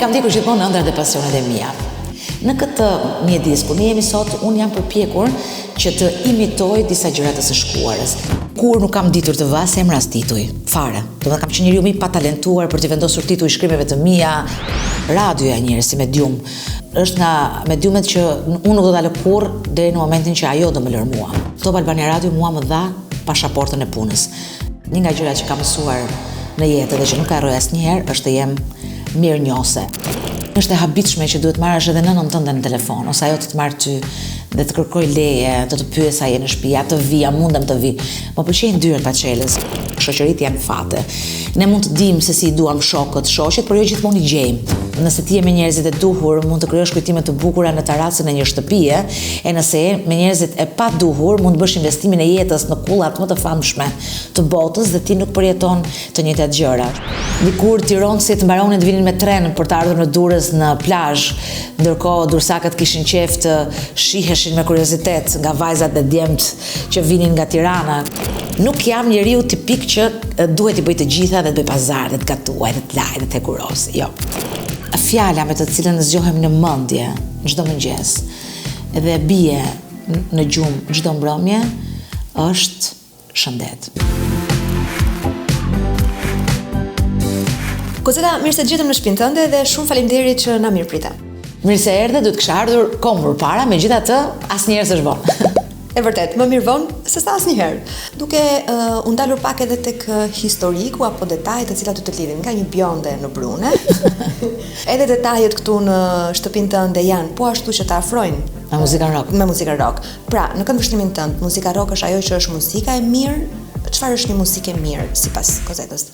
kam ndjekur gjithmonë në ëndrat e pasionet e mia. Në këtë mjedis ku ne jemi sot, unë jam përpjekur që të imitoj disa gjëra të së shkuarës. Kur nuk kam ditur të vas emra as tituj, fare. Domethënë kam qenë njeriu më i patalentuar për të vendosur tituj shkrimeve të mia. Radioja njerëz si medium është nga mediumet që unë nuk do ta lë kurrë deri në momentin që ajo do më lër mua. Top Albania Radio mua më dha pasaportën e punës. Një nga gjërat që kam mësuar në jetë dhe që nuk harroj asnjëherë është të jem mirënjohëse. Është e habitshme që duhet marrësh edhe nënën tënde në telefon, ose ajo të marrë ty dhe të kërkoj leje, të pyes sa je në shtëpi, të vi, a mundem të vi. Më pëlqejnë dyert pa çelës. Shoqëritë janë fate. Ne mund të dimë se si i duam shokët, shoqet, por jo gjithmonë i gjejmë. Nëse ti je me njerëzit e duhur, mund të krijosh kujtime të bukura në terracën e një shtëpie, e nëse je me njerëzit e pa duhur, mund të bësh investimin e jetës në kullat më të famshme të botës dhe ti nuk përjeton të njëjtat gjëra. Dikur tironësit mbaronin të vinin me tren për të ardhur në Durrës në plazh, ndërkohë dursakët kishin qejf të shiheshin me kuriozitet nga vajzat dhe djemt që vinin nga Tirana. Nuk jam njeriu tipik që duhet i bëj të gjitha dhe të bëj pazar, dhe të gatuaj, dhe të laj, dhe të hekuros. Jo. Fjala me të cilën zgjohem në mendje çdo mëngjes dhe bie në gjumë çdo mbrëmje është shëndet. Kozeta, mirë se gjetëm në shtëpinë tënde dhe shumë faleminderit që na mirëprite. Mirë se erdhe, duhet kisha ardhur kohë më parë, megjithatë asnjëherë s'është vonë. E vërtet, më mirë vonë se sa asnjëherë. Duke u ndalur pak edhe tek historiku apo detajet të cilat të lidhin nga një bjonde në brune. Edhe detajet këtu në shtëpinë tënde janë po ashtu që të afrojnë me muzikën rock. Me muzikën rock. Pra, në këndvështrimin tënd, muzika rock është ajo që është muzika e mirë. Çfarë është një muzikë e mirë sipas Kozetës?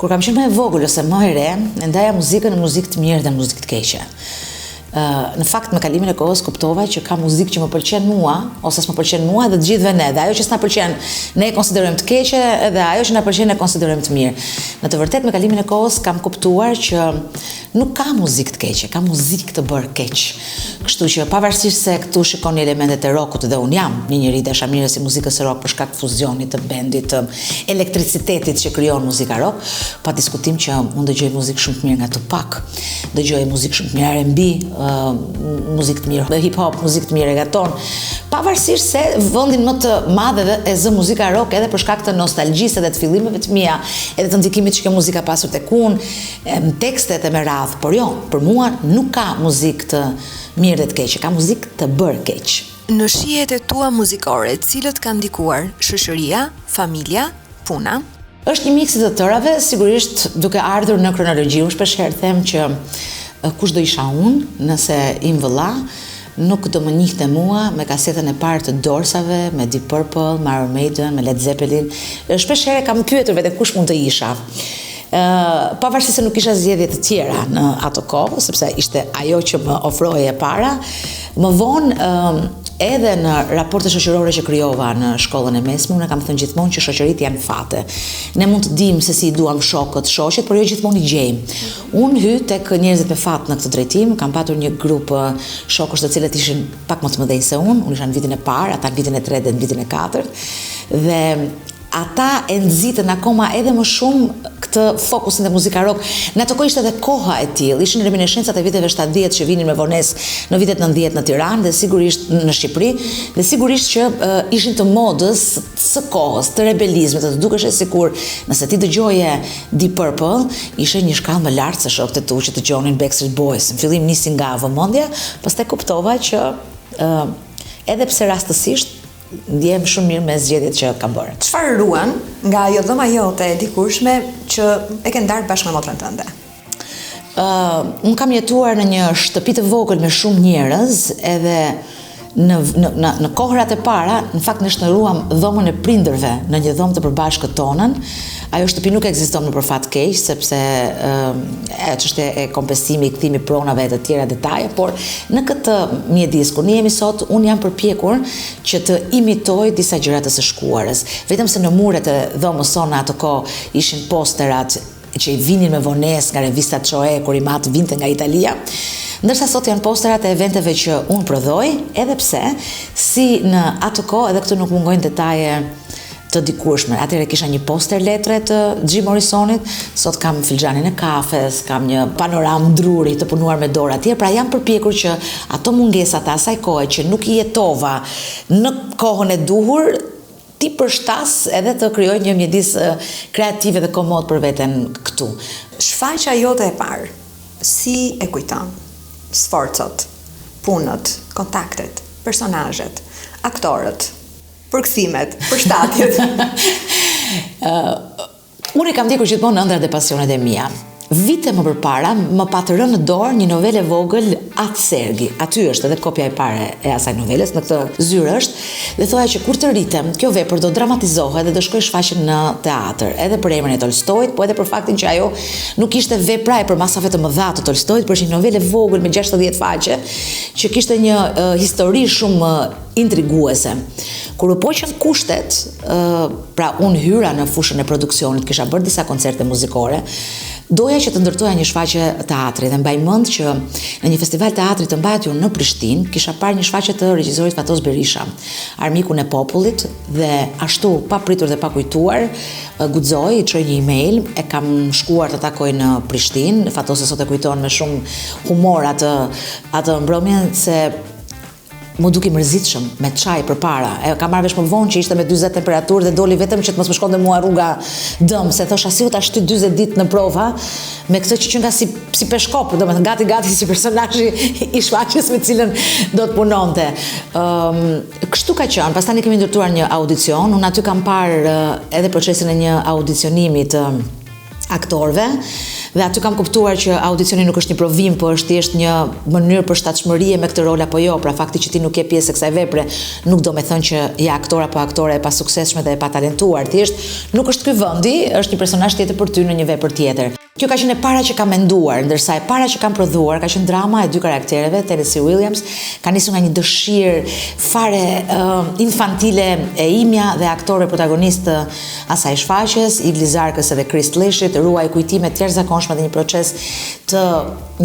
Kur kam qenë më e vogël ose më e re, ndaja muzikën në muzikë të mirë dhe muzikë të keqe. Në fakt me kalimin e kohës kuptova që ka muzikë që më pëlqen mua ose s'më pëlqen mua dhe të gjithëve ne. Dhe ajo që s'na pëlqen ne e konsiderojmë të keqe dhe ajo që na pëlqen e konsiderojmë të mirë. Në të vërtetë me kalimin e kohës kam kuptuar që nuk ka muzikë të keqe, ka muzikë të bërë keq. Kështu që pavarësisht se këtu shikoni elementet e rockut dhe un jam një njeri dashamirës i muzikës së rock për shkak të fuzionit të bendit, të elektricitetit që krijon muzika rock, pa diskutim që unë dëgjoj muzikë shumë të mirë nga Tupac, dëgjoj muzikë shumë të mirë R&B, muzikë të mirë, hip hop, muzikë të mirë reggaeton, pavarësisht se vendin më të madh e zë muzika rock edhe për shkak të nostalgjisë dhe të fillimeve të mia, edhe të ndikimit që kjo muzika pasur tek unë, tekstet e me radh, por jo, për mua nuk ka muzikë të mirë dhe të keqe, ka muzikë të bërë keq. Në shihet e tua muzikore, cilët kanë ndikuar shoqëria, familja, puna? Është një miks i të tërave, sigurisht duke ardhur në kronologji. Unë shpeshherë them që kush do isha unë, nëse im vëlla, nuk do më njihte mua me kasetën e parë të Dorsave, me Deep Purple, me Iron Maiden, me Led Zeppelin. Shpeshherë kam pyetur vetë kush mund të isha. Pavarësisht se nuk kisha zgjedhje të tjera në ato kohë, sepse ishte ajo që më ofrohej e para, më vonë edhe në raporte shoqërore që krijova në shkollën e mesme, unë kam thënë gjithmonë që shoqëritë janë fate. Ne mund të dimë se si i duam shokët, shoqet, por jo gjithmonë i gjejmë. Unë hy tek njerëzit me fat në këtë drejtim, kam patur një grup shokësh të cilët ishin pak më të mëdhenj se unë isha në vitin e parë, ata në vitin e tretë dhe në vitin e katërt, dhe ata e nxitën akoma edhe më shumë këtë fokusin dhe muzika rock. Në ato kohë ishte edhe koha e tillë, ishin reminiscencat e viteve 70 që vinin me vonesë në vitet 90 në Tiranë dhe sigurisht në Shqipëri, dhe sigurisht që ishin të modës së kohës, të rebelizmit, të dukesh sikur nëse ti dëgjoje Deep Purple, ishte një shkallë më lart se shokët e tu që dëgjonin Backstreet Boys. Në fillim nisi nga vëmendja, pastaj kuptova që edhe pse rastësisht ndjem shumë mirë me zgjedhjet që kam bërë. Çfarë ruan nga ajo dhoma jote e dikurshme që e ke ndarë bashkë me motrën tënde? Unë kam jetuar në një shtëpi të vogël me shumë njerëz, edhe në kohërat e para, në fakt ne shndruam dhomën e prindërve në një dhomë të përbashkët tonën. Ajo shtëpi nuk ekziston në përfat keq, sepse çështja e kompensimi, kthimi pronave e të tjera detaje, por në këtë mjedis ku ne jemi sot, unë jam përpjekur që të imitoj disa gjëra të së shkuarës. Vetëm se në muret e dhomës sonë në ato kohë ishin posterat që i vinin me vonesë nga revista Çoe kur i mat vinte nga Italia. Ndërsa sot janë posterat e eventeve që unë prodhoj, edhe pse si në ato kohë, edhe këtu nuk mungojnë detaje të dikurshme. Atëherë kisha një poster letre të Jim Morrisonit, sot kam filxhanin e kafes, kam një panoram druri të punuar me dorë atje, pra jam përpjekur që ato mungesat e asaj kohe që nuk i jetova në kohën e duhur, ti përshtas edhe të krijoj një mjedis kreative dhe komod për veten këtu. Shfaqja jote e parë, si e kujton? Sforcët, punët, kontaktet, personazhet, aktorët, përkthimet, përshtatjet. Unë i kam ndjekur gjithmonë ëndrat e pasionet e mia. Vite më përpara më patë rënë në dorë një novele vogël Atë Sergi. Aty është edhe kopja e parë e asaj noveles, në këtë zyrë është, dhe thoya që kur të rritem, kjo vepër do dramatizohet dhe do shkoj shfaqen në teatr, edhe për emrin e Tolstoit, po edhe për faktin që ajo nuk ishte vepra e përmasave të mëdha të Tolstoit, por ishte një novele vogël me 60 faqe, që kishte një histori shumë intriguese. Kur u poqën kushtet, pra unë hyra në fushën e produksionit, kisha bërë disa koncerte muzikore, doja që të ndërtoja një shfaqje teatri dhe mbaj mend që në një festival teatri të mbajtur në Prishtinë kisha parë një shfaqje të regjisorit Fatos Berisha, Armikun e popullit, dhe ashtu pa pritur dhe pa kujtuar guxoj, i çoj një email, e kam shkuar të takoj në Prishtinë. Fatosi sot e kujton me shumë humor atë mbrëmjen, se mu duki mërzitshëm me çaj përpara. Kam marrë vesh më vonë që ishte me 40 temperaturë dhe doli vetëm që të mos më shkonte mua rruga dëm, se thosha si u ta shty 40 ditë në prova me këtë që nga si peshkop, domethënë gati si personazhi i shfaqjes me cilën do të punonte. Kështu ka qenë. Pastaj ne kemi ndërtuar një audicion, unë aty kam parë edhe procesin e një audicionimi të aktorëve, dhe aty kam kuptuar që audicioni nuk është një provim, po është thjesht një mënyrë për shtatshmërie me këtë rol apo jo. Pra fakti që ti nuk je pjesë e kësaj vepre nuk do me thënë që je aktor apo aktore e pasuksesshme dhe e patalentuar. Thjesht nuk është ky vendi, është një personazh tjetër për ty në një vepër tjetër. Kjo ka qenë e para që kam menduar, ndërsa e para që kam prodhuar ka qenë drama e 2 karaktereve, Tennessee Williams, ka nisur nga një dëshirë fare infantile e imja dhe aktorëve protagonist të asaj shfaqjes, Igli Zarkës edhe Chris Lishit, ruaj kujtime të jashtëzakonshme dhe një proces të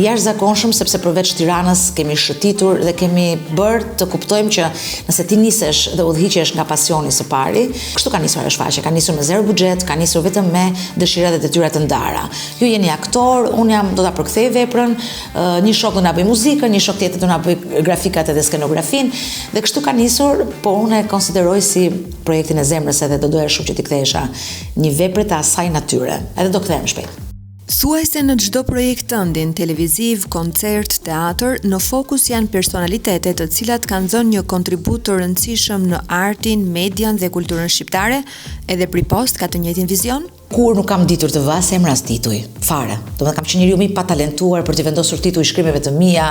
jashtëzakonshëm, sepse përveç Tiranës kemi shëtitur dhe kemi bërë të kuptojmë që nëse ti nisesh dhe udhëhiqesh nga pasioni së pari, kështu ka nisur ajo shfaqje, ka nisur me zero buxhet, ka nisur vetëm me dëshira dhe detyra të ndara. Ju jeni aktor, unë do ta përkthej veprën, një shok do na bëj muzikën, një shok tjetër do na bëj grafikat edhe skenografin, dhe kështu ka nisur, po unë e konsideroj si projektin e zemrës edhe do doja shumë që t'i kthehesha një vepër të asaj natyre. Edhe do kthehem shpejt. Thuaj se në çdo projekt tëndin, televiziv, koncert, teatr, në fokus janë personalitetet të cilat kanë dhënë një kontribut të rëndësishëm në artin, median dhe kulturën shqiptare, edhe Pripost ka të njëjtin vizion? Kur nuk kam ditur të vas emras tituj, fare. Domethënë kam qenë njeriu më i patalentuar për të vendosur tituj shkrimeve të mia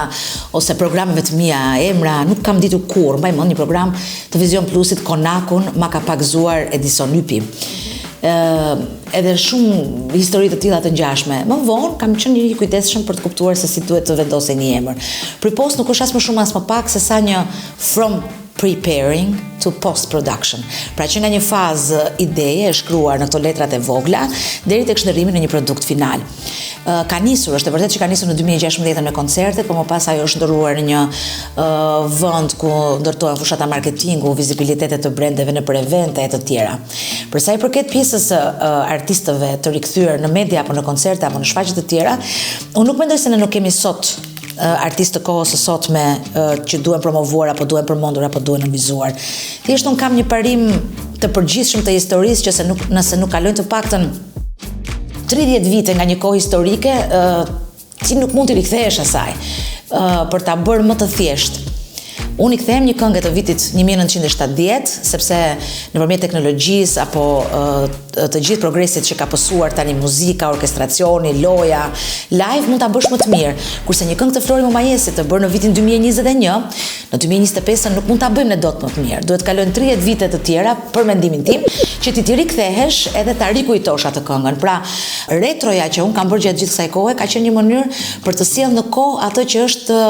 ose programeve të mia, emra, nuk kam ditur kur. Mbaj mend një program të Vizion Plusit, Konakun, ma ka pagzuar Edison Ypi. Edhe shumë histori të tilla të ngjashme. Më vonë kam qenë një i kujdesshëm për të kuptuar se si duhet të vendosej një emër. Pripost nuk është as më shumë as më pak se sa një from preparing to post-production. Pra që nga një fazë ideje e shkruar në këto letrat e vogla deri tek shndërrimi në një produkt final. Ka nisur, është e vërtetë që ka nisur në 2016 me koncertet, por më pas ajo është ndërruar në një vend ku ndërtohen fushat e marketingu, vizibilitete të brendeve në për evente e të tjera. Për sa i përket pjesës artistëve të rikthyer në media apo në koncerte apo në shfaqje të tjera, unë nuk mendoj se ne nuk kemi sot artistë të kohës së sotme që duhen promovuar apo duhen përmendur apo duhen analizuar. Thjesht unë kam një parim të përgjithshëm të historisë që nëse nuk kalojnë të paktën 30 vite nga një kohë historike, ti nuk mund të rikthehesh asaj për ta bërë më të thjeshtë. Unë i kthehem një këngë të vitit 1970, sepse nëpërmjet teknologjisë apo të gjithë progresit që ka pësuar tani muzika, orkestracioni, loja, live mund ta bësh më të mirë. Kurse një këngë të Flori Mumajesit të bërë në vitin 2021, në 2025 nuk mund ta bëjmë ne dot më të mirë. Duhet kalojnë 30 vite të tjera për mendimin tim që ti rikthehesh edhe ta rikujtosh atë këngën. Pra, retroja që unë kam bërë gjatë gjithë kësaj kohe ka qenë një mënyrë për të sjellë në kohë atë që është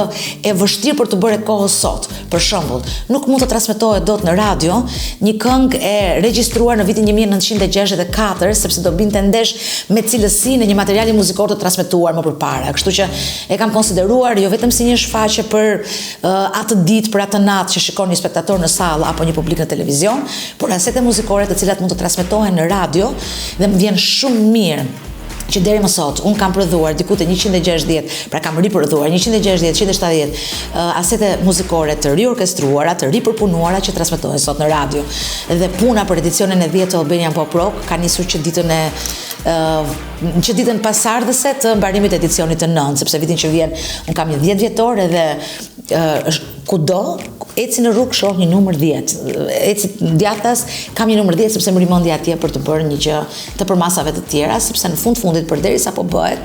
e vështirë për të bërë kohës sot. Për shembull, nuk mund të transmetohet dot në radio një këngë e regjistruar në vitin 1964, sepse do binte ndesh me cilësinë e një materiali muzikor të transmetuar më përpara. Kështu që e kam konsideruar jo vetëm si një shfaqje për atë ditë, për atë natë që shikon një spektator në sallë apo një publik në televizion, por asete muzikore të cilat cilat mund të transmetohen në radio dhe më vjen shumë mirë që deri më sot unë kam prodhuar diku te 160, pra kam riprodhuar 160, 170 asete muzikore të riorkestruara, të ripërpunuara që transmetohen sot në radio. Dhe puna për edicionin e 10 të Albanian Pop Rock ka nisur që ditën pasardhëse të mbarimit të edicionit të 9, sepse vitin që vjen unë kam një 10 vjetor edhe kudo eci në rrugë shoh një numër 10. Eci djathtas kam një numër 10 sepse më rimendja atje për të bërë një gjë të përmasave të tjera, sepse në fundit përderisa po bëhet,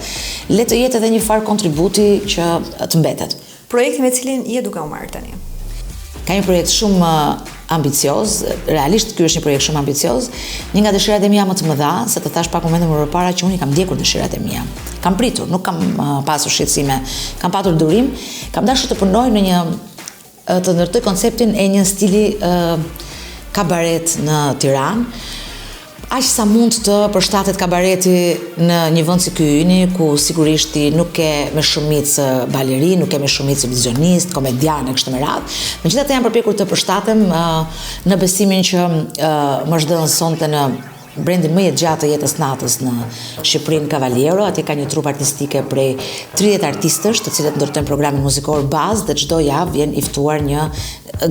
le të jetë edhe një farë kontributi që të mbetet. Projekti me cilin je duke u marrë tani? Ka një projekt shumë ambicioz, realisht ky është një projekt shumë ambicioz, një nga dëshirat e mia më të mëdha, se të thash pak momente më përpara që unë i kam ndjekur dëshirat e mia. Kam pritur, nuk kam pasur shqetësime, kam patur durim, kam dashur të punoj në një të ndërtoj konceptin e një stili kabaret në Tiranë, aq sa mund të përshtatet kabareti në një vend si ky yni, ku sigurisht ti nuk ke me shumicë balerin, nuk ke me shumicë vizionist, komedianë kështu me radhë. Megjithatë jam përpjekur të përshtatem në besimin që më zhdën sonte në brendin më gjatë të jetës natës në Shqipërinë Cavaliero. Atje ka një trup artistike prej 30 artistësh, të cilët ndërtojnë programin muzikor bazë dhe çdo javë vjen i ftuar një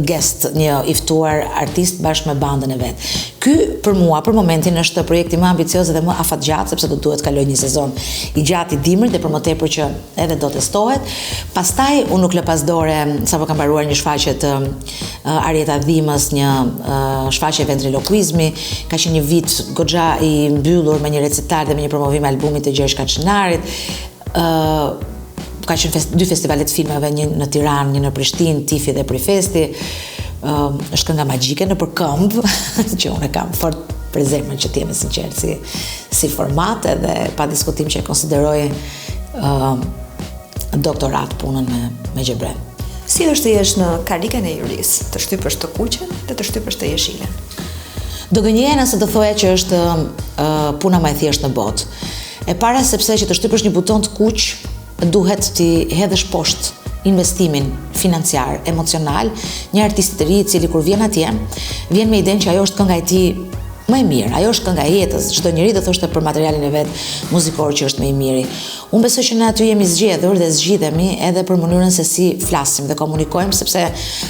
guest, një i ftuar artist bashkë me bandën e vet. Ky për mua për momentin është projekti më ambicioz dhe më afatgjatë, sepse do duhet kaloj një sezon i gjatë i dimrit dhe për më tepër që edhe do testohet. Pastaj unë nuk lë pas dore, sapo kam mbaruar një shfaqje të Arieta Dhimës, një shfaqje ventrilokuizmi, ka qenë një vit goxha i mbyllur me një recital dhe me një promovim albumit të Gjergj Kaçinarit. Ka qenë 2 festivalet filmave, një në Tiranë, një në Prishtinë, Tifi dhe Prifesti. Është kënga magjike në përkëmbë, që unë kam fort për zemrën, që t'jemi sinqert si format, edhe pa diskutim që e konsideroj doktorat punën me Gjebren. Si është të jesh në karikën e juris, të shtypësh të kuqen dhe të shtypësh të jeshilen? Do gënjeja nëse të thoja që është puna më e thjeshtë në botë. E para sepse që të shtypësh një buton të kuq, duhet t'i hedhësh poshtë investimin financiar, emocional, një artist të ri i cili kur vjen atje, vjen me idenë që ajo është kënga e tij më e mirë, ajo është kënga e jetës. Çdo njeri do thoshte për materialin e vet muzikor që është më i miri. Unë besoj që ne aty jemi zgjedhur dhe zgjidhemi edhe për mënyrën se si flasim dhe komunikojmë, sepse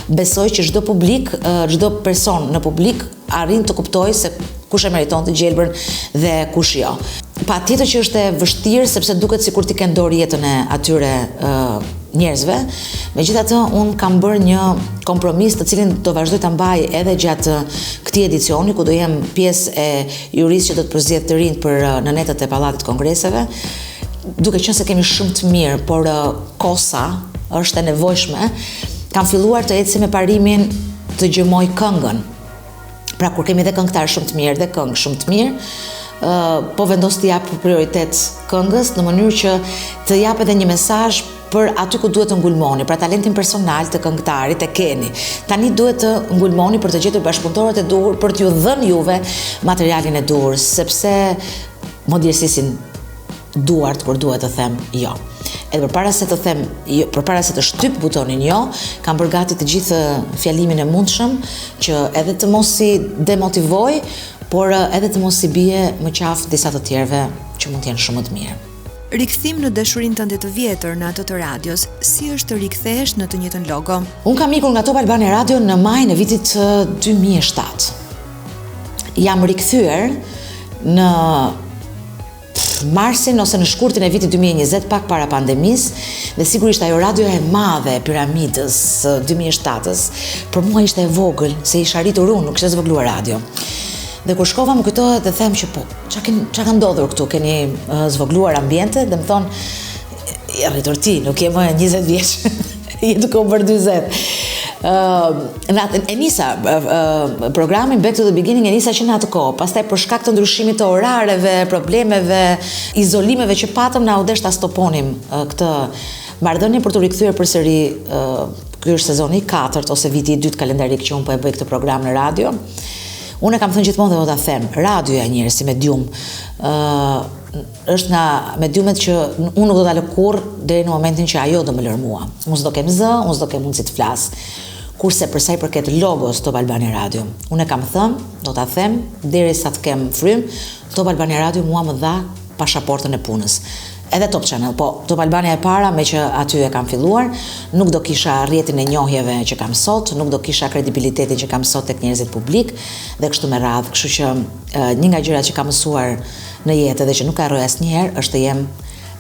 besoj që çdo publik, çdo person në publik arrin të kuptojë se kush e meriton të gjelbërn dhe kush jo. Patjetër që është e vështirë sepse duket sikur ti ke dorë jetën e atyre njerëzve. Megjithatë, unë kam bërë një kompromis të cilin do vazhdoj ta mbaj edhe gjatë këtij edicioni, ku do jem pjesë e jurisë që do të përzgjedh të rinj për në netët e Pallatit Kongreseve. Duke qenë se kemi shumë të mirë, por kosa është e nevojshme, kam filluar të eci me parimin të gjëmoj këngën. Pra kur kemi dhe këngëtar shumë të mirë dhe këngë shumë të mirë, po vendos të jap prioritet këngës në mënyrë që të jap edhe një mesazh për aty ku duhet të ngulmoni, pra talentin personal të këngëtarit e keni. Tani duhet të ngulmoni për të gjetur bashkëpunëtorët e duhur për t'ju dhënë juve materialin e duhur, sepse modjesisin duart kur duhet të them jo. Edhe përpara se të them, përpara se të shtyp butonin jo, kam bërë gati të gjithë fjalimin e mundshëm që edhe të mos i demotivoj, por edhe të mos i bie më qafë disa të tjerëve që mund të jenë shumë të mirë. Rikthim në dashurinë tënde të vjetër në ato të radios, si është të rikthesh në të njëjtën logo? Unë kam ikur nga Top Albania Radio në maj në vitit 2007. Jam rikthyer në marsin ose në shkurtin e vitit 2020, pak para pandemisë, dhe sigurisht ajo radio e madhe e piramidës 2007-ës, për mua ishte e vogël, se isha arritur unë, nuk ishte zvogëluar radio. Dhe kur shkova më kujtohet dhe them që po, çka ka ndodhur këtu, keni zvogëluar ambiente, dhe më thonë, arritur ti, nuk je më 20 vjeç, je duke u bërë 40. E nisa programin Back to the Beginning, e nisa që në atë kohë, pastaj për shkak të ndryshimit të orareve, problemeve, izolimeve që patëm, na u desh ta stoponim këtë marrëdhënie për të rikthyer përsëri. Ky është sezoni i 4 ose viti i 2 kalendarik që unë po e bëj këtë program në radio. Unë e kam thënë gjithmonë dhe do ta them, radioja njerëz si medium është nga mediumet që unë nuk do ta lë kurrë deri në momentin që ajo do më lër mua. Unë s'do kem zë, unë s'do kem mundësi të flas. Kurse për sa i përket logos Top Albania Radio, unë e kam thënë, do ta them, derisa të kem frym, Top Albania Radio mua më dha pasaportën e punës. Edhe Top Channel, po Top Albania e para me që aty e kam filluar, nuk do kisha rrjetin e njohjeve që kam sot, nuk do kisha kredibilitetin që kam sot tek njerëzit publik dhe kështu me radhë, kështu që një nga gjërat që kam mësuar në jetë dhe që nuk harroj asnjëherë është të jem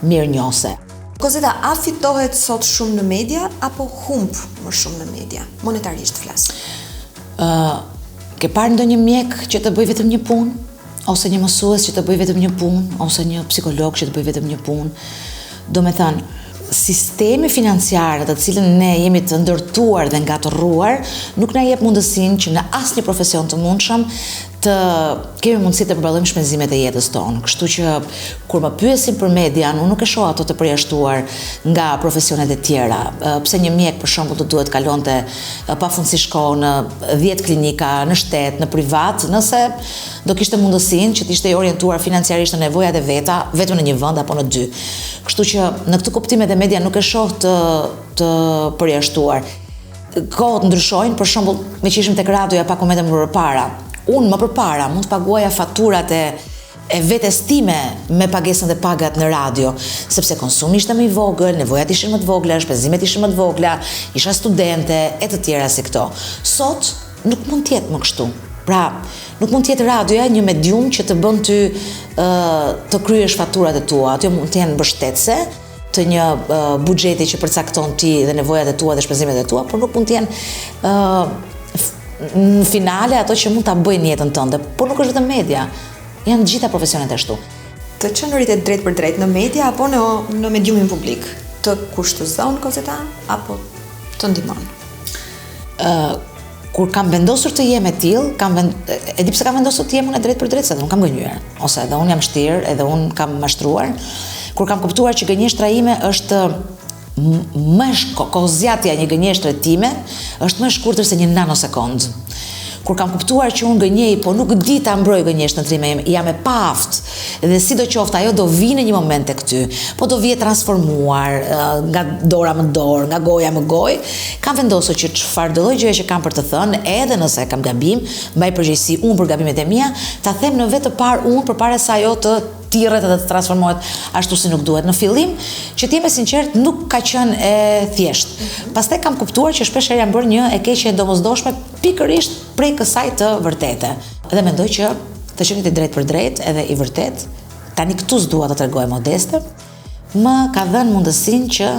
mirënjohëse. Kozeta, a fitohet sot shumë në media apo humb më shumë në media? Monetarisht flas. Ke parë ndonjë mjek që të bëj vetëm një punë? Ose një mësues që të bëj vetëm një punë? Ose një psikolog që të bëj vetëm një punë? Do me thënë, sistemi financiar të cilën ne jemi të ndërtuar dhe ngatëruar nuk na jep mundësinë që në asnjë profesion të mundshëm të kemi mundësi të përballojmë shpenzimet e jetës tonë. Kështu që kur më pyesin për median, unë nuk e shoh ato të përjashtuar nga profesionet e tjera. Pse një mjek për shembull do duhet kalonte pafundësisht kohë në 10 klinika në shtet, në privat, nëse do kishte mundësinë që të ishte i orientuar financiarisht në nevojat e veta, vetëm në një vend apo në dy. Kështu që në këtë kuptim edhe media nuk e shoh të përjashtuar. Kohët ndryshojnë, për shembull, me që ishim tek radioja pak komente më përpara. Unë më përpara mund të paguaja faturat e vetes time me pagesën dhe pagat në radio, sepse konsumi ishte më i vogël, nevojat ishin më të vogla, shpenzimet ishin më të vogla, isha studente e të tjera si këto. Sot nuk mund të jetë më kështu. Pra, nuk mund të jetë radioja një medium që të bën ty të kryesh faturat e tua, aty mund të jenë mbështetëse të një buxheti që përcakton ti dhe nevojat e tua dhe shpenzimet e tua, por nuk mund të jenë në finale ato që mund ta bëjnë jetën tënde, por nuk është vetëm media. Janë gjitha profesionet ashtu. Të qenurit e drejt për drejt në media apo në mediumin publik, të kushtozon Kozeta apo të ndihmon? Kur kam vendosur të jem e tillë, e di pse kam vendosur të jem unë drejt për drejt, se unë kam gënjur, ose edhe unë jam shtirë, edhe unë kam mashtruar. Kur kam kuptuar që gënjeshtra ime është kozjatja një gënjeshtre time është më e shkurtër se një nanosekond. Kur kam kuptuar që unë gënjej, po nuk di ta mbroj gënjeshtrën time, jam e paaft, dhe sidoqoftë ajo do vi në një moment tek ty, po do vije transformuar nga dora më dorë, nga goja më gojë, kam vendosur që çfarë do lloj gjëje që kam për të thënë, edhe nëse kam gabim, mbaj përgjegjësi unë për gabimet e mia, ta them në vetë të parë unë përpara se ajo të tirret edhe të transformohet ashtu si nuk duhet. Në fillim, që t'jem e sinqert, nuk ka qenë e thjeshtë. Pastaj kam kuptuar që shpeshherë jam bërë një e keqe e domosdoshme pikërisht prej kësaj të vërtete. Dhe mendoj që të qenit i drejt për drejt edhe i vërtet, tani këtu s'dua të tregoj modeste, më ka dhënë mundësinë që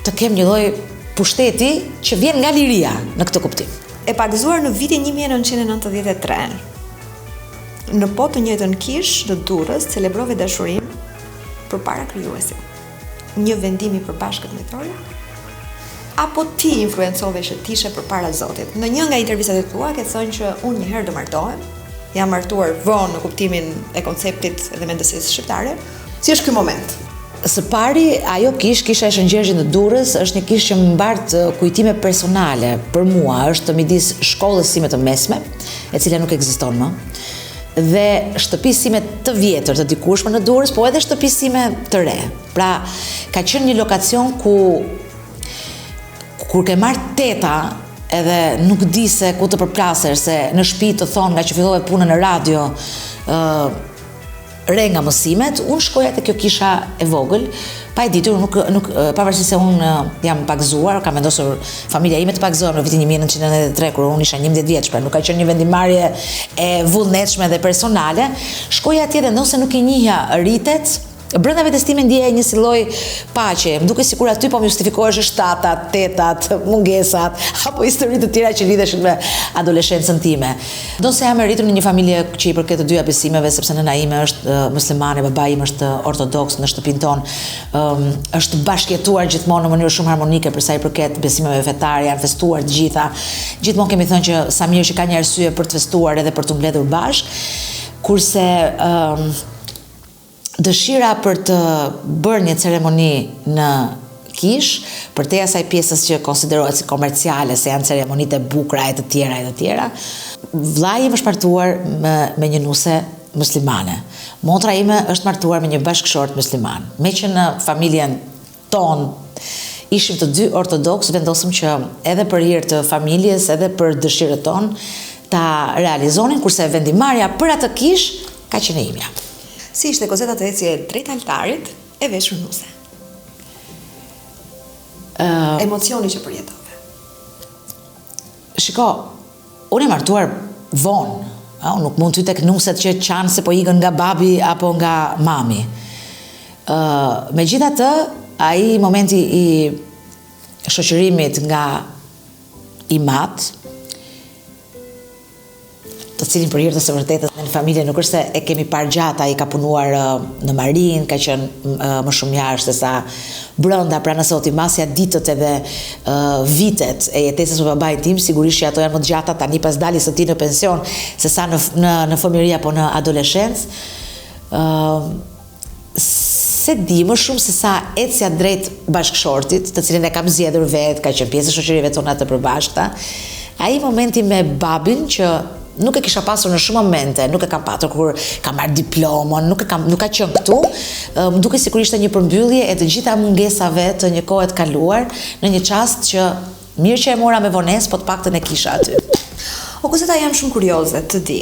të kem një lloj pushteti që vjen nga liria në këtë kuptim. E pagëzuar në vitin 1993. Në po të njëjtën kish në Durrës celebrove dashurinë përpara krijuesit. Një vendim i përbashkët me Troja? Apo ti influencove që t'ishe përpara Zotit? Në një nga intervistat e tua ke thënë që unë një herë do martohem, jam martuar vonë në kuptimin e konceptit dhe mendësisë shqiptare. Si është ky moment? Së pari, ajo kisha e Shëngjeshit në Durrës është një kish që më mbart kujtime personale për mua, është midis shkollës sime të mesme, e cila nuk ekziston më, dhe shtëpisë sime të vjetër të dikushme në Durrës, po edhe shtëpisë sime të re. Pra, ka qenë një lokacion kur ke marrë teta edhe nuk di se ku të përplasesh, se në shtëpi të thonë nga që fillove punën në radio, re nga mësimet, unë shkoja te kjo kisha e vogël, pa e ditur, nuk pavarësisht se unë jam pagëzuar, kam vendosur familja ime të pagëzohem në vitin 1993 kur unë isha 11 vjeç, pra nuk ka qenë një vendimarrje e vullnetshme dhe personale, shkoja atje dhe nëse nuk e njihja rritet, brenda vetes time ndjeja një si lloj paqe, më duket sikur aty po më justifikohesh shtatat, tetat, mungesat apo histori të tjera që lidheshin me adoleshencën time. Do se jam e rritur në një familje që i përket të dyja besimeve, sepse nëna ime është muslimane, babai im është ortodoks në shtëpinë tonë, është bashkëjetuar gjithmonë në mënyrë shumë harmonike për sa i përket besimeve fetare, janë festuar të gjitha. Gjithmonë kemi thënë që sa mirë që ka një arsye për të festuar edhe për të mbledhur bashkë, kurse dëshira për të bërë një ceremoni në kish, për te asaj pjesës që konsiderohet si komerciale, se janë ceremonitë e bukura e të tjera, vllai im është martuar me një nuse muslimane. Motra ime është martuar me një bashkëshort musliman. Me që në familjen tonë ishim të dy ortodoks, vendosëm që edhe për hir të familjes, edhe për dëshirën tonë, ta realizonin, kurse vendimarrja për atë kish ka qenë imja. Si ishte kozeta të ecje drejt altarit e veshur nuse? Emocioni që përjetove. Shiko, unë e martuar vonë. Unë nuk mund ty tek nuset që qanë se po ikën nga babi apo nga mami. Megjithatë, ai momenti i shoqërimit nga i mat, të cilin për hir të së vërtetës në familje nuk është se e kemi parë gjatë, ai ka punuar në marinë, ka qenë më shumë jashtë se sa brenda, pra nëse oti masja ditët edhe vitet e jetesës së babait tim, sigurisht që ato janë më të gjata tani pas daljes së tij në pension, se sa në fëmijëri apo në adoleshencë. Se di më shumë se sa ecja drejt bashkëshortit, të cilin e kam zgjedhur vetë, ka qenë pjesë e shoqërive tona të përbashkëta, ai momenti me babin që nuk e kisha pasur në shumë momente, nuk e kam patur kur kam marrë diplomën, nuk ka qenë këtu, më duke sikur ishte një përmbyllje e të gjitha mungesave të një kohe të kaluar, në një çast që mirë që e mora me vonesë, po të paktën e kisha aty. O kozeta, jam shumë kurioze të di.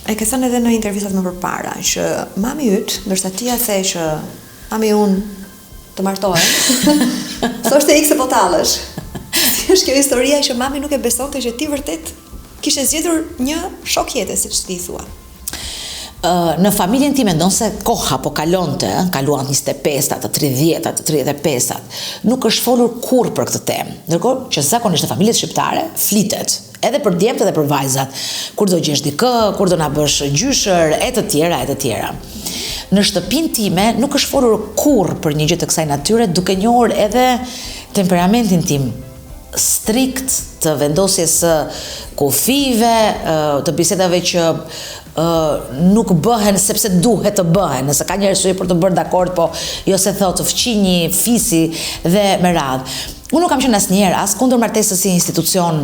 E ke thënë edhe në intervistat më përpara që mami yt, ndërsa ti ia the që mami unë të martohem, thoshte ikse po tallesh. Si është kjo historia që mami nuk e besonte që ti vërtet kishe zgjedhur një shok jete, siç ti thua? Në familjen time mendon se koha po kaluan 25-ta, të 30-ta, të 35-ta. Nuk është folur kurrë për këtë temë. Ndërkohë që zakonisht në familjet shqiptare flitet, edhe për djemtë edhe për vajzat. Kur do gjesh dikë, kur do na bësh gjyshër, e të tjera. Në shtëpinë time nuk është folur kurrë për një gjë të kësaj natyre, duke njohur edhe temperamentin tim strikt të vendosjes së kufive, të bisedave që nuk bëhen sepse duhet të bëhen, nëse ka një arsye për të bërë dakord, po jo se thotë fqinji, fisi dhe me radhë. Unë nuk kam qenë asnjëherë as kundër martesës si institucion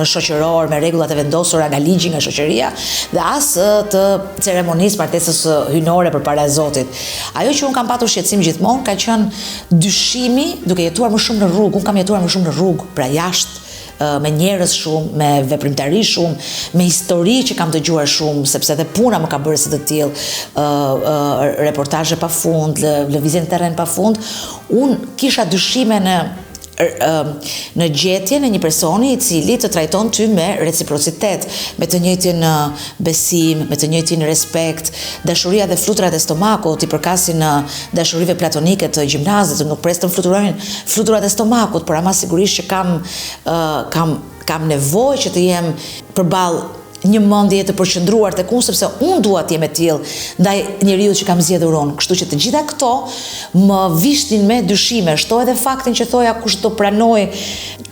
shoqëror me rregullat e vendosura nga ligji, nga shoqëria, dhe as të ceremonisë martesës hynore përpara Zotit. Ajo që unë kam patur shqetësim gjithmonë ka qenë dyshimi duke jetuar më shumë në rrugë. Unë kam jetuar më shumë në rrugë, pra jashtë, me njerëz shumë, me veprimtari shumë, me histori që kam dëgjuar shumë, sepse edhe puna më ka bërë si të tillë, reportazhe pafund, lëvizje në terren pafund. Unë kisha dyshime në gjetjen e një personi i cili të trajton ty me reciprocitet, me të njëjtin besim, me të njëjtin respekt. Dashuria dhe flutrat e stomakut i përkasin dashurive platonike të gjimnazit, nuk pres të fluturat e stomakut, por ama sigurisht që kam nevojë që të jem përballë një mendje të përqendruar tek unë, sepse unë dua të jem e tillë ndaj njeriu që kam zgjedhur unë. Kështu që të gjitha këto më vishnin me dyshime. Shtoj edhe faktin që thoja kush do pranoj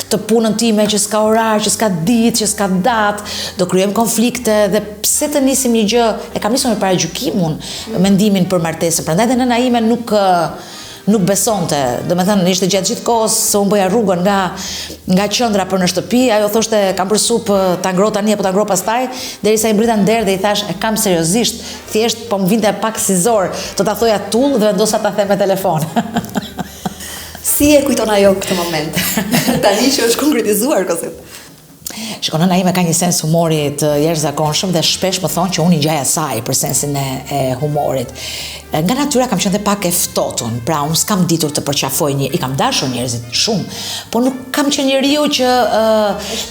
këtë punën time që s'ka orar, që s'ka ditë, që s'ka datë, do kryejm konflikte dhe pse të nisim një gjë, e kam nisur me paragjykimun mendimin për martesën. Prandaj edhe nëna ime nuk besonte, domethënë ishte gjatë gjithë kohës se unë bëja rrugën nga qendra për në shtëpi, ajo thoshte kam për supë ta ngro tani apo ta ngro pastaj, derisa i mbrita nder dhe i thash e kam seriozisht, thjesht po më vinte pak si zor, të ta thoja tull dhe vendosa ta them me telefon. Si e kujton ajo këtë moment? Tani që është konkretizuar kozet. Shikon, nëna ime ka një sens humori të jashtëzakonshëm dhe shpesh më thonë që unë i gjaj asaj për sensin e humorit. Nga natyra kam qenë dhe pak e ftohtun, pra unë s'kam ditur të përqafoj i kam dashur njerëzit shumë, po nuk kam qenë njeriu që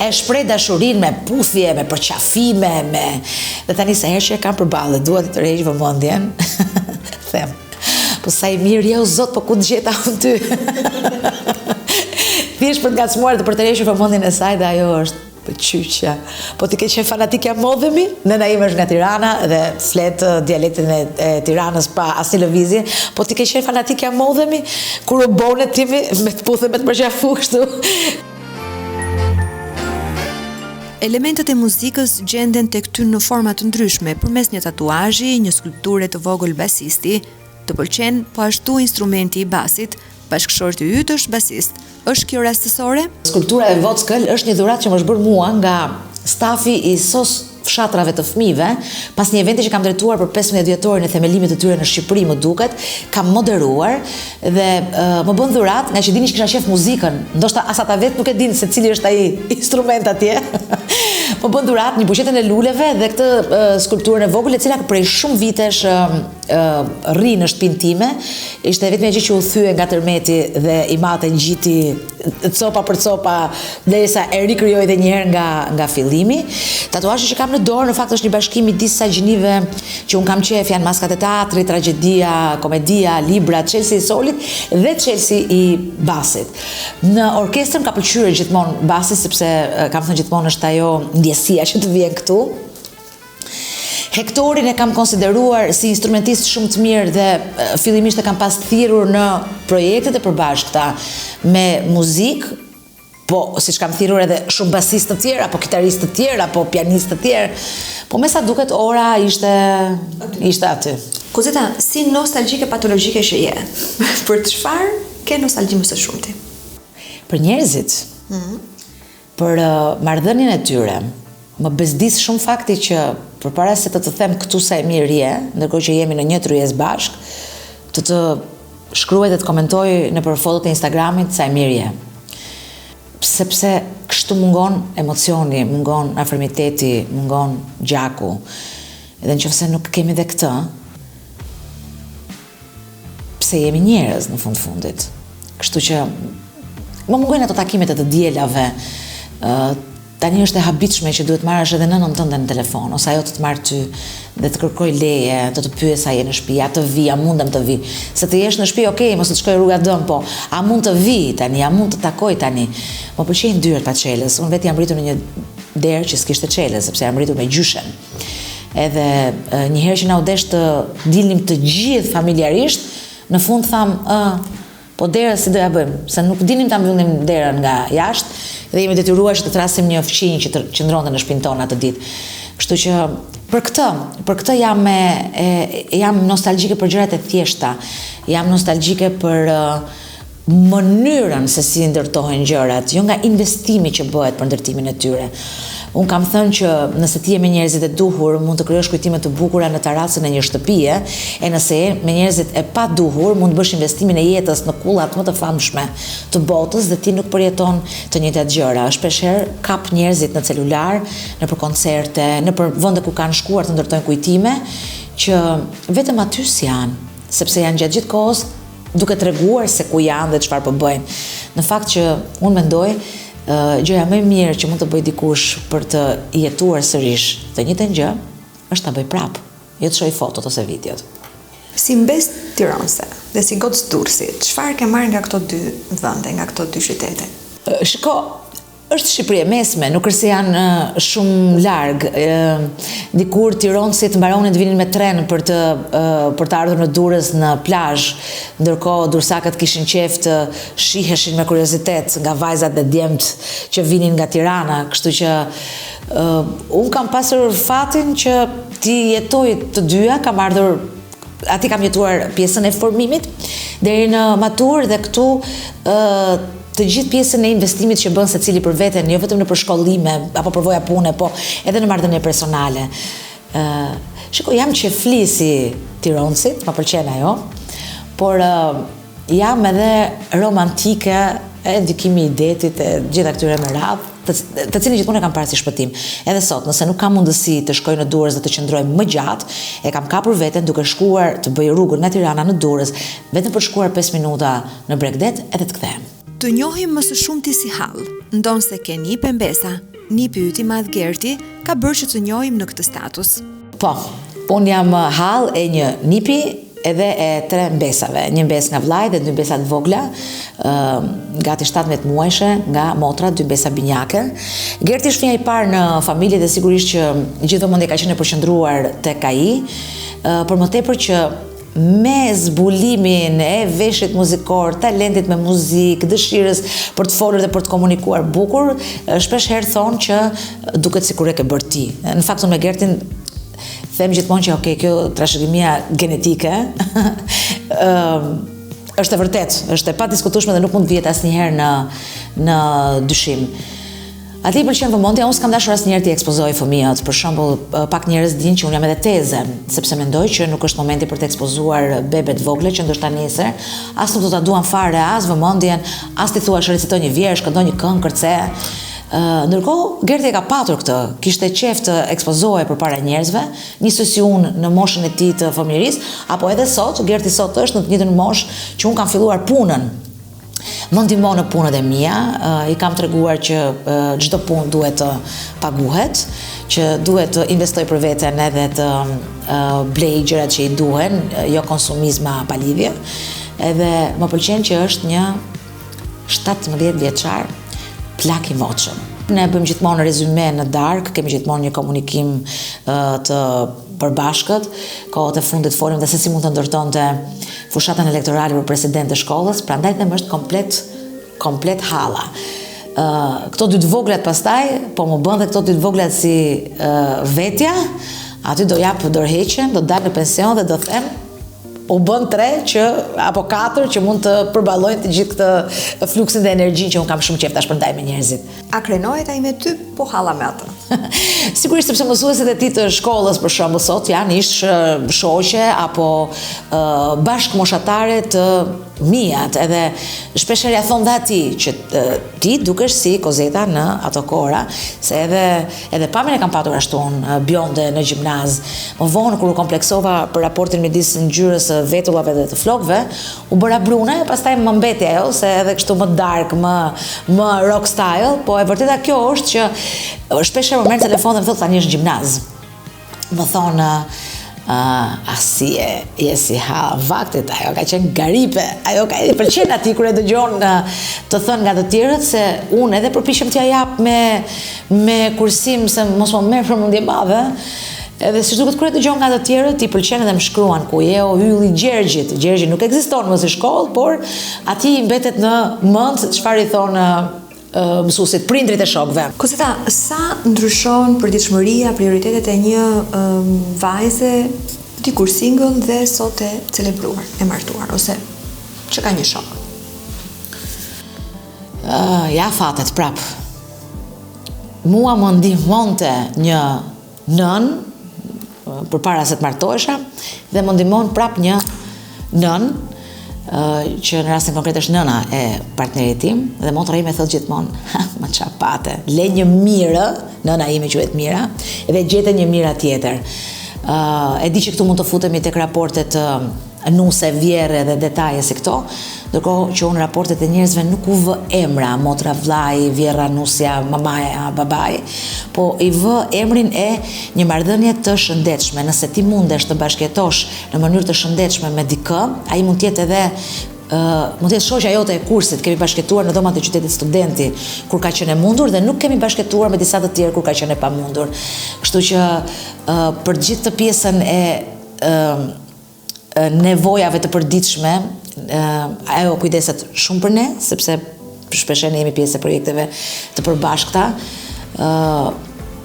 e shpreh dashurinë me puthje, me përqafime, dhe tani sa herë që e kam përballë, dua të tërheq vëmendjen, them, po sa i mirë jo zot, po ku të gjeta unë ty? Thjesht për të ngacmuar dhe për të rreshur vëmendjen e saj, dhe ajo është qyqja. Po ti ke qenë fanatikja modhemi? Nëna ime është nga Tirana dhe flet dialektin e Tiranës pa asnjë lëvizje. Po ti ke qenë fanatikja modhemi? Kur u bone timi me të puthe me të përqafu kështu? Elementet e muzikës gjenden tek ty në forma të ndryshme, përmes një tatuazhi, një skulpture të vogël basisti, të pëlqen po ashtu instrumenti i basit, bashkëshorti yt është basist. Është kjo rastësore? Skulptura e Vockël është një dhuratë që më është bërë mua nga stafi i SOS fshatrave të fëmijëve, pas një eventi që kam drejtuar për 15 vjetorin e themelimit të tyre në Shqipëri, më duket, kam moderuar dhe më bën dhuratë, nga që dini që kisha qef muzikën, ndoshta as ata vetë nuk e dinë se cili është ai instrument atje. Më bën dhuratë një buqetën e luleve dhe këtë skulpturën e vogël, e cila prej shumë vitesh rri në shtëpinë time. Ishte vetëm gjë që u thye nga tërmeti dhe i mate ngjiti copa për copa derisa e rikrijoi edhe një herë nga fillimi. Tatuazhi që kam në dorë në fakt është një bashkim i disa gjinive që un kam qef, janë maskat e teatrit, tragjedia, komedia, libra, Chelsea i Solit dhe Chelsea i Basit. Në orkestrën ka pëlqyer gjithmonë Basi sepse kam thënë gjithmonë është ajo ndjesia që të vjen këtu. Hektorin e kam konsideruar si instrumentist shumë të mirë dhe fillimisht e kam pas thirrur në projektet e përbashkëta me muzikë, po siç kam thirrur edhe shumë basistë të tjerë, apo kitaristë të tjerë, apo pianistë të tjerë, po me sa duket ora ishte aty. Kuzeta, si nostalgjike patologjike që je, për çfarë ke nostalgji më së shumti? Për njerëzit, për marrëdhënien e tyre. Më bezdis shumë fakti që përpara se të them këtu sa e mirë je, ndërkohë që jemi në një tryezë bashk, të shkruaj dhe të komentoj nëpër fotot e Instagramit sa e mirë je. Sepse kështu mungon emocioni, mungon afirmiteti, mungon gjaku. Edhe nëse nuk kemi dhe këtë, pse jemi njerëz në fundit. Kështu që më mungojnë ato takimet e të dielave. Tani është e habitshme që duhet marrësh edhe nënën tënde në telefon, ose ajo të të marrë ty dhe të kërkoj leje, të pyes a je në shtëpi, a të vi, a mundem të vi. Se të jesh në shtëpi, okay, mos të shkoj rruga dëm, po a mund të vi tani, a mund të takoj tani. Më pëlqejnë dyert pa çelës. Unë vetë jam rritur në një derë që s'kishte çelës, sepse jam rritur me gjyshen. Edhe një herë që na u desh të dilnim të gjithë familjarisht, në fund tham, po derën si do ja bëjmë, se nuk dinim ta mbyllim derën nga jashtë dhe jemi detyruar që të thrasim një fqinj që të qëndronte në shtëpinë tonë atë ditë. Kështu që për këtë jam nostalgjike për gjërat e thjeshta, jam nostalgjike për mënyrën se si ndërtohen gjërat, jo nga investimi që bëhet për ndërtimin e tyre. Unë kam thënë që nëse ti je me njerëzit e duhur, mund të krijosh kujtime të bukura në terracën e një shtëpie, e nëse je me njerëzit e pa duhur, mund të bësh investimin e jetës në kullat më të famshme të botës dhe ti nuk përjeton të njëjtat gjëra. Shpeshherë kap njerëzit në celular, nëpër koncerte, nëpër vende ku kanë shkuar të ndërtojnë kujtime që vetëm aty janë, sepse janë gjatë gjithë kohës duke treguar se ku janë dhe çfarë po bëjnë. Në fakt që unë mendoj gjëja më e mirë që mund të bëj dikush për të jetuar sërish të njëjtën gjë është ta bëj prapë, jo të shohë fotot ose videot. Si mbes tironse dhe si gocë Durrësi, çfarë ke marrë nga këto dy vende, nga këto dy qytete? Shiko, është Shqipëri e mesme, nuk është se janë shumë larg. Dikur tironësit mbaronin të vinin me tren për të ardhur në Durrës në plazh, ndërkohë durrësakët kishin qejf të shiheshin me kuriozitet nga vajzat dhe djemt që vinin nga Tirana, kështu që unë kam pasur fatin që ti jetoj të dyja, kam jetuar pjesën e formimit deri në matur dhe këtu të gjithë pjesën e investimit që bën secili për veten, jo vetëm në përshkollime apo përvoja pune, po edhe në marrëdhënie personale. Shiko, jam qefli si tironësit, më pëlqen ajo, por jam edhe romantike e ndikimi i detit, e gjitha këtyre me radhë, të cilin gjithmonë e kam parë si shpëtim. Edhe sot, nëse nuk kam mundësi të shkoj në Durrës dhe të qëndroj më gjatë, e kam kapur veten duke shkuar të bëj rrugën nga Tirana në Durrës, vetëm për shkuar 5 minuta në Bregdet edhe të kthehem. Të njohim më së shumti si Hall, ndonë se ke një pembesa, një pyeti madh Gerti, ka bërë që të njohim në këtë status. Po, unë jam Hall e një nipi edhe e 3 mbesave, një mbes nga vllai dhe 2 mbesa të vogla, gati 17 muajshe nga motra, 2 mbesa binjake. Gerti është fëmia i parë në familje dhe sigurisht që gjithë vëmendja ka qenë e përqendruar tek ai, por më tepër që me zbulimin e veshit muzikor, talentit me muzikë, dëshirës për të folur dhe për të komunikuar bukur, shpesh herë thonë që duket sikur e ke bërë ti. Në fakt unë me Gertin them gjithmonë që okay, kjo trashëgimia genetike është e vërtet, është e padiskutueshme dhe nuk mund të vihet asnjëherë në dyshim. Ati i pëlqen vëmendja, unë s'kam dashur asnjëherë t'i ekspozoj fëmijët. Për shembull, pak njerëz dinë që unë jam edhe teze, sepse mendoj që nuk është momenti për të ekspozuar bebet vogle që ndoshta nesër as nuk do ta duan fare as vëmendjen, as ti thuash recitoj një vjersh, këndon një këngë kërce. Ndërkohë, Gerti e ka patur këtë, kishte qef të ekspozohej përpara njerëzve, njësoj si unë në moshën e tij të fëmijërisë, apo edhe sot, Gerti sot është në të njëjtën moshë që unë kam filluar punën. Më ndihmon në punët e mia, i kam treguar që çdo punë duhet të paguhet, që duhet të investoj për veten edhe të blej gjërat që i duhen, jo konsumizma pa lidhje. Edhe më pëlqen që është një 17 vjeçar plak i moçëm. Ne bëjmë gjithmonë rezume në darkë, kemi gjithmonë një komunikim të përbashkët, kohët e fundit folim dhe se si mund të ndërtonte fushatën elektorale për president të shkollës, prandaj them është komplet halla. Këto dy të voglat pastaj, po më bën dhe këto dy të voglat si vetja, aty do jap dorëheqjen, do dal në pension dhe do them u bën 3 apo 4 që mund të përballojnë të gjithë këtë fluksin dhe energjinë që unë kam shumë qejf ta shpërndaj me njerëzit. A krenohet ai me ty, po halla me atë? Sigurisht sepse mësuesit e tij të shkollës për shembull sot janë ish shoqe apo bashkëmoshatare të mijat, edhe shpeshherë ja thon dhe atij që ti dukesh si Kozeta në ato kohra, se edhe pamjen e kam patur ashtu unë bjonde në gjimnaz. Më vonë kur u kompleksova për raportin midis ngjyrës së vetullave dhe të flokëve, u bëra brune, pastaj më mbeti ajo se edhe kështu më dark, më rock style, po e vërteta kjo është që shpeshherë më merr telefon dhe më thotë tani është gjimnaz. Më thonë si je si ha vaktit, ajo ka qenë garipe, ajo ka i pëlqen atij kur e dëgjon të thënë nga të tjerët, se unë edhe përpiqem t'ja jap me kursim se mos më merr përmendje madhe. Edhe si duket kur e dëgjon nga të tjerët, i pëlqen edhe më shkruan ku je o hylli Gjergjit. Gjergji nuk ekziston më si shkollë, por atij i mbetet në mend çfarë i thonë mësuesit, prindrit e shokëve. Kozeta, sa ndryshon përditshmëria, prioritetet e një vajze dikur single dhe sot e celebruar, e martuar, ose që ka një shok? Ja fatet prap. Mua më ndihmonte një nën përpara se të martohesha dhe më ndihmon prap një nën që në rastin konkret është nëna e partnerit tim dhe motra ime thot gjithmonë ma qa pate, le një mirë, nëna ime quhet Mira, edhe gjete një mira tjetër. E di që këtu mund të futemi tek raportet nuse, vjerre dhe detaje si këto, ndërkohë që unë raportet e njerëzve nuk u vë emra, motra, vllai, vjerra, nusja, mamaja, babai, po i vë emrin e një marrëdhënie të shëndetshme. Nëse ti mundesh të bashkëjetosh në mënyrë të shëndetshme me dikë, ai mund të jetë edhe mund të jetë shoqja jote e kursit, kemi bashkëtuar në dhomat e qytetit studenti kur ka qenë e mundur dhe nuk kemi bashkëtuar me disa të tjerë kur ka qenë e pamundur. Kështu që për gjithë të pjesën e nevojave të përditshme, ajo kujdeset shumë për ne, sepse shpeshherë ne jemi pjesë e projekteve të përbashkëta,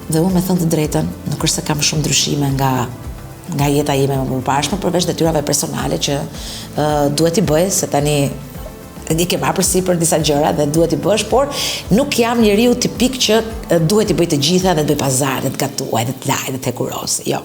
dhe unë me thënë të drejtën, nuk është se kam shumë ndryshime nga jeta ime më përparshme, përveç detyrave personale që duhet i bëj, se tani i ke marrë përsipër disa gjëra dhe duhet i bësh, por nuk jam njeriu tipik që duhet i bëj të gjitha dhe të bëj pazar, dhe të gatuaj, dhe të laj, dhe të hekurosi, jo.